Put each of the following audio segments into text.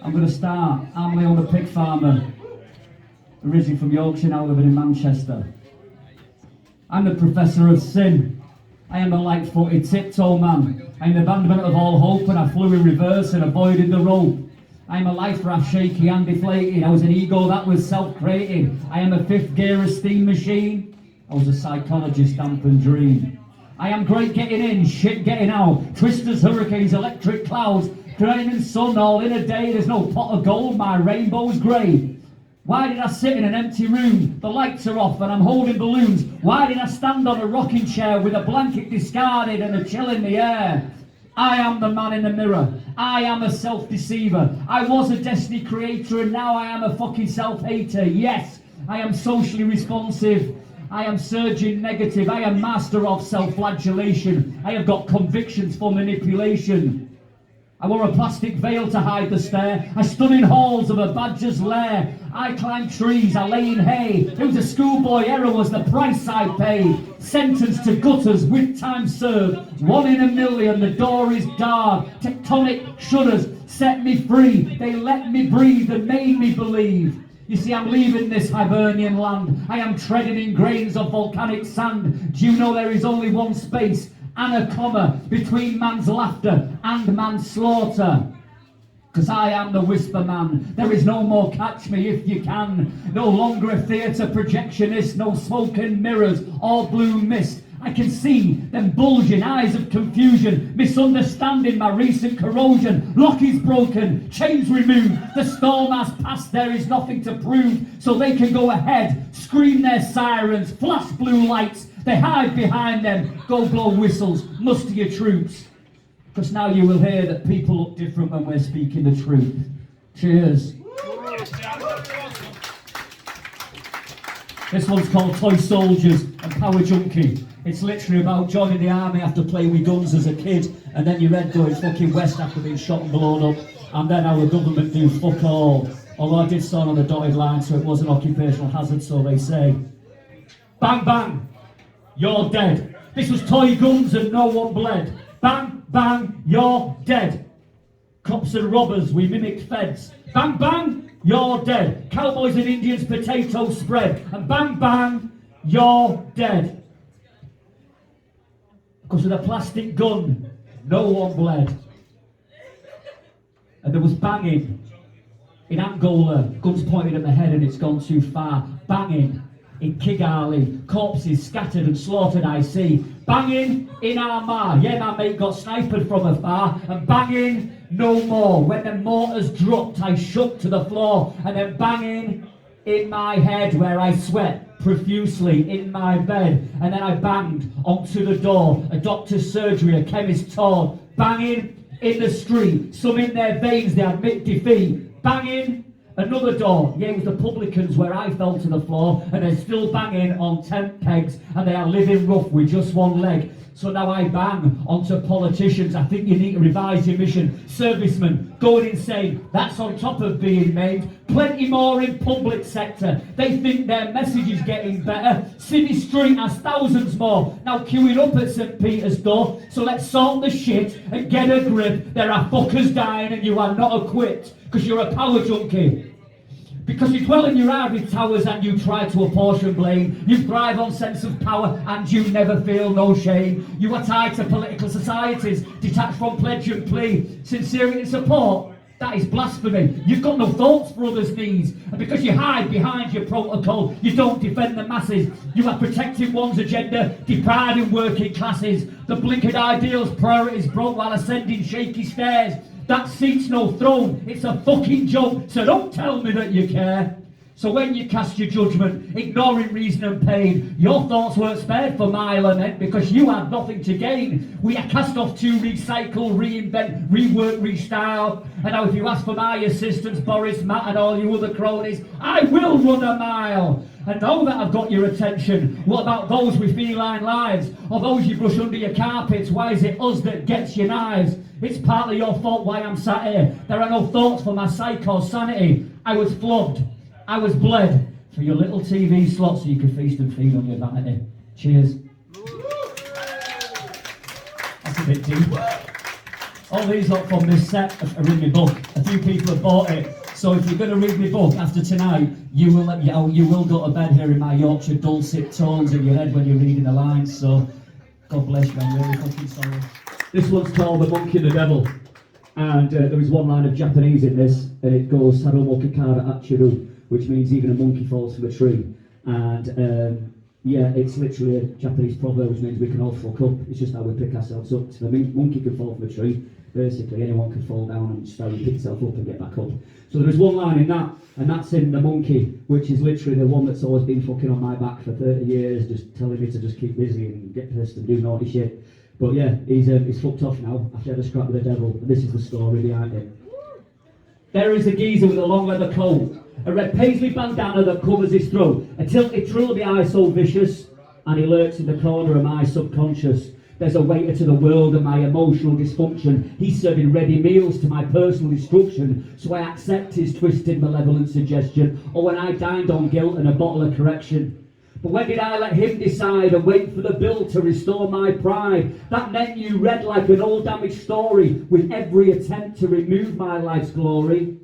I'm going to start. I'm Leon, the pig farmer, originally from Yorkshire, now living in Manchester. I'm the professor of sin. I am the light-footed tiptoe man. I am the abandonment of all hope, and I flew in reverse and avoided the rope. I am a life raft shaky and deflated. I was an ego that was self-created. I am a fifth gear steam machine. I was a psychologist damp and dream. I am great getting in, shit getting out. Twisters, hurricanes, electric clouds, rain and sun all in a day. There's no pot of gold, my rainbow's grey. Why did I sit in an empty room? The lights are off and I'm holding balloons. Why did I stand on a rocking chair with a blanket discarded and a chill in the air? I am the man in the mirror. I am a self-deceiver. I was a destiny creator and now I am a fucking self-hater. Yes, I am socially responsive. I am surging negative. I am master of self-flagellation. I have got convictions for manipulation. I wore a plastic veil to hide the stare. I stood in halls of a badger's lair. I climbed trees, I lay in hay. It was a schoolboy error was the price I paid. Sentenced to gutters with time served. 1 in a million, the door is dark. Tectonic shudders set me free. They let me breathe and made me believe. You see, I'm leaving this Hibernian land. I am treading in grains of volcanic sand. Do you know there is only one space and a comma between man's laughter and man's slaughter? Because I am the whisper man. There is no more catch me if you can. No longer a theatre projectionist. No smoke and mirrors or blue mist. I can see them bulging eyes of confusion, misunderstanding my recent corrosion. Lock is broken, chains removed, the storm has passed, there is nothing to prove. So they can go ahead, scream their sirens, flash blue lights, they hide behind them, go blow whistles, muster your troops. Because now you will hear that people look different when we're speaking the truth. Cheers. This one's called Toy Soldiers and Power Junkie. It's literally about joining the army after playing with guns as a kid, and then your head going fucking west after being shot and blown up, and then our government do fuck all. Although I did sign on the dotted line, so it was an occupational hazard, so they say. Bang, bang, you're dead. This was toy guns and no one bled. Bang, bang, you're dead. Cops and robbers, we mimicked feds. Bang, bang, you're dead. Cowboys and Indians, potato spread. And bang, bang, you're dead. Because with a plastic gun, no one bled. And there was banging in Angola, guns pointed at the head and it's gone too far. Banging in Kigali, corpses scattered and slaughtered I see. Banging in Armagh, yeah, my mate got sniped from afar. And banging no more. When the mortars dropped, I shook to the floor. And then banging in my head where I sweat profusely in my bed. And then I banged onto the door, a doctor's surgery, a chemist's torn. Banging in the street, some in their veins they admit defeat. Banging another door, yeah, it was the publicans where I fell to the floor, and they're still banging on tent pegs, and they are living rough with just one leg. So now I bang onto politicians. I think you need to revise your mission. Servicemen going insane, that's on top of being maimed. Plenty more in public sector. They think their message is getting better. City Street has thousands more now queuing up at St. Peter's door. So let's sort the shit and get a grip. There are fuckers dying and you are not equipped because you're a power junkie. Because you dwell in your ivory towers and you try to apportion blame. You thrive on sense of power and you never feel no shame. You are tied to political societies, detached from pledge and plea. Sincerity and support, that is blasphemy. You've got no thoughts for others' needs. And because you hide behind your protocol, you don't defend the masses. You are protecting one's agenda, depriving working classes. The blinkered ideals, priorities broke while ascending shaky stairs. That seat's no throne, it's a fucking joke, so don't tell me that you care. So when you cast your judgment, ignoring reason and pain, your thoughts weren't spared for my lament because you had nothing to gain. We are cast off to recycle, reinvent, rework, restyle. And now if you ask for my assistance, Boris, Matt and all you other cronies, I will run a mile. And now that I've got your attention, what about those with feline lives? Or those you brush under your carpets? Why is it us that gets your knives? It's partly your fault why I'm sat here. There are no thoughts for my psyche or sanity. I was flogged. I was bled for your little TV slot so you could feast and feed on your vanity. Cheers. That's a bit deep. All these lot from this set are in my book. A few people have bought it. So if you're going to read my book after tonight, you will go to bed hearing my Yorkshire dulcet tones in your head when you're reading the lines. So God bless you, I'm really fucking sorry. This one's called The Monkey and the Devil. And there is one line of Japanese in this, and it goes Sarumo Kikara Achiru, which means even a monkey falls from a tree. And yeah, it's literally a Japanese proverb, which means we can all fuck up. It's just how we pick ourselves up. So the monkey can fall from a tree. Basically, anyone can fall down and just how you pick yourself up and get back up. So there is one line in that, and that's in The Monkey, which is literally the one that's always been fucking on my back for 30 years, just telling me to just keep busy and get pissed and do naughty shit. But yeah, he's fucked off now after he had a scrap with the devil, and this is the story behind it. There is a geezer with a long leather coat, a red paisley bandana that covers his throat, a tilted trilby eye so vicious, and he lurks in the corner of my subconscious. There's a waiter to the world and my emotional dysfunction. He's serving ready meals to my personal destruction, so I accept his twisted malevolent suggestion. Or when I dined on guilt and a bottle of correction. But when did I let him decide and wait for the bill to restore my pride? That menu read like an old damaged story, with every attempt to remove my life's glory.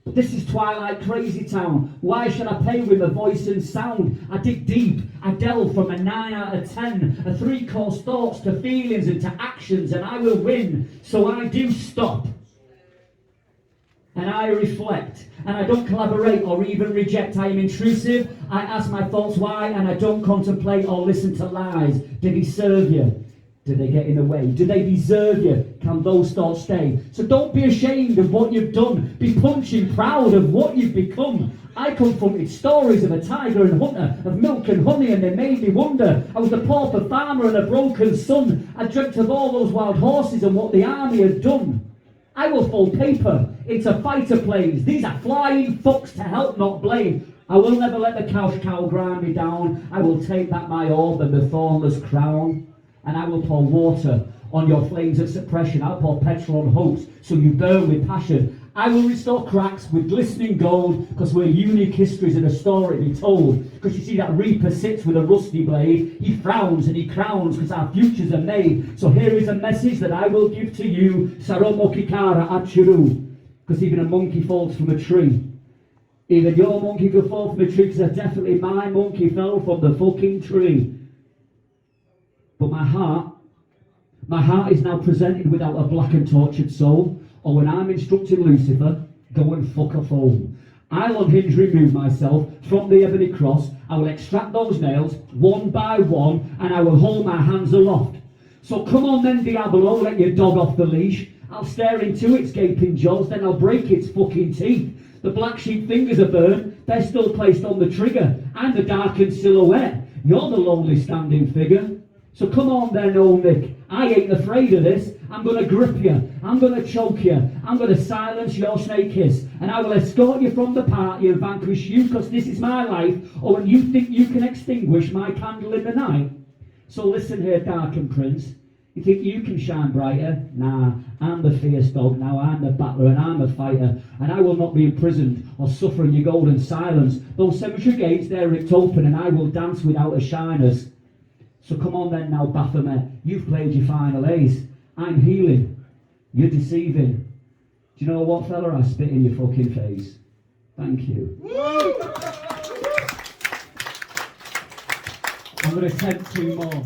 But this is Twilight Crazy Town. Why should I pay with a voice and sound? I dig deep, I delve from a 9 out of 10, a 3-course thoughts to feelings and to actions, and I will win. So I do stop. And I reflect, and I don't collaborate or even reject. I am intrusive, I ask my thoughts why, and I don't contemplate or listen to lies. Did he serve you? Did they get in the way? Do they deserve you? Can those thoughts stay? So don't be ashamed of what you've done. Be punching proud of what you've become. I confronted stories of a tiger and hunter, of milk and honey, and they made me wonder. I was a pauper farmer and a broken son. I dreamt of all those wild horses and what the army had done. I will fold paper into fighter planes. These are flying fucks to help, not blame. I will never let the cash cow grind me down. I will take back my orb and the thornless crown. And I will pour water on your flames of suppression. I'll pour petrol on hopes so you burn with passion. I will restore cracks with glistening gold, because we're unique histories and a story to be told. Because you see that reaper sits with a rusty blade. He frowns and he crowns because our futures are made. So here is a message that I will give to you. Saromo Kikara Achiru. Because even a monkey falls from a tree. Even your monkey could fall from a tree, because definitely my monkey fell from the fucking tree. But my heart is now presented without a black and tortured soul. Or when I'm instructing Lucifer, go and fuck off home. I'll unhinge remove myself from the ebony cross. I will extract those nails one by one, and I will hold my hands aloft. So come on then, Diablo, let your dog off the leash. I'll stare into its gaping jaws, then I'll break its fucking teeth. The black sheep fingers are burned, they're still placed on the trigger. I'm the darkened silhouette, you're the lonely standing figure. So come on then, old Nick, I ain't afraid of this. I'm going to grip you, I'm going to choke you, I'm going to silence your snake hiss, and I will escort you from the party and vanquish you, because this is my life. Or when you think you can extinguish my candle in the night. So listen here, darkened prince, you think you can shine brighter? Nah, I'm the fierce dog now, I'm the battler and I'm a fighter, and I will not be imprisoned or suffer in your golden silence. Those cemetery gates, they're ripped open, and I will dance without a shyness. So come on then now, Baphomet, you've played your final ace. I'm healing, you're deceiving. Do you know what, fella? I spit in your fucking face. Thank you. I'm going to attempt 2 more.